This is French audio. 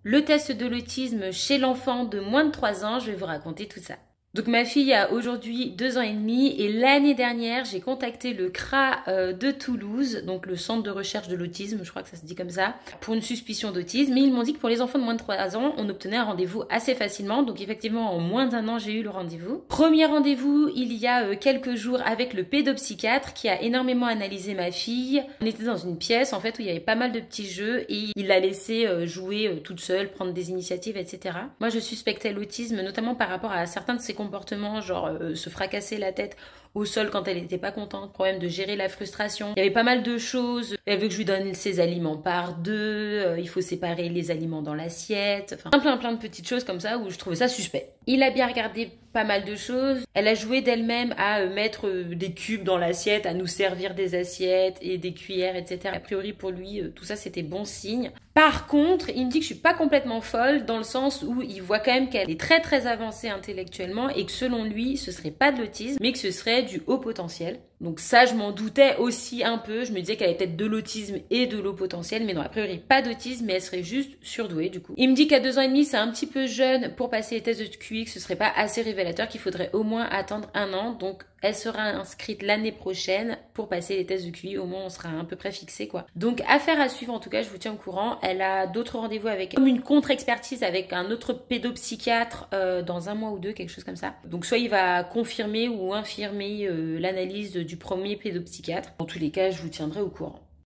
le test de l'autisme chez l'enfant de moins de 3 ans. Je vais vous raconter tout ça. Donc ma fille a aujourd'hui 2 ans et demi et l'année dernière j'ai contacté le CRA de Toulouse, donc le centre de recherche de l'autisme, je crois que ça se dit comme ça, pour une suspicion d'autisme. Mais ils m'ont dit que pour les enfants de moins de 3 ans, on obtenait un rendez-vous assez facilement. Donc effectivement en moins d'1 an j'ai eu le rendez-vous. Premier rendez-vous il y a quelques jours avec le pédopsychiatre qui a énormément analysé ma fille. On était dans une pièce en fait où il y avait pas mal de petits jeux et il l'a laissé jouer toute seule, prendre des initiatives, etc. Moi je suspectais l'autisme notamment par rapport à certains de ses comportements, genre se fracasser la tête au sol quand elle n'était pas contente, problème de gérer la frustration. Il y avait pas mal de choses. Elle veut que je lui donne ses aliments par deux, il faut séparer les aliments dans l'assiette, enfin plein de petites choses comme ça où je trouvais ça suspect. Il a bien regardé pas mal de choses. Elle a joué d'elle-même à mettre des cubes dans l'assiette, à nous servir des assiettes et des cuillères, etc. A priori pour lui, tout ça c'était bon signe. Par contre, il me dit que je suis pas complètement folle dans le sens où il voit quand même qu'elle est très avancée intellectuellement et que selon lui, ce serait pas de l'autisme, mais que ce serait du haut potentiel. Donc ça, je m'en doutais aussi un peu. Je me disais qu'elle avait peut-être de l'autisme et de l'eau potentiel, mais non, a priori pas d'autisme, mais elle serait juste surdouée du coup. Il me dit qu'à 2 ans et demi, c'est un petit peu jeune pour passer les tests de QI, que ce serait pas assez révélateur, qu'il faudrait au moins attendre 1 an. Donc elle sera inscrite l'année prochaine pour passer les tests de QI. Au moins, on sera à peu près fixé quoi. Donc affaire à suivre en tout cas, je vous tiens au courant. Elle a d'autres rendez-vous avec comme une contre-expertise avec un autre pédopsychiatre dans 1 mois ou 2, quelque chose comme ça. Donc soit il va confirmer ou infirmer l'analyse du premier pédopsychiatre. Dans tous les cas, je vous tiendrai au courant.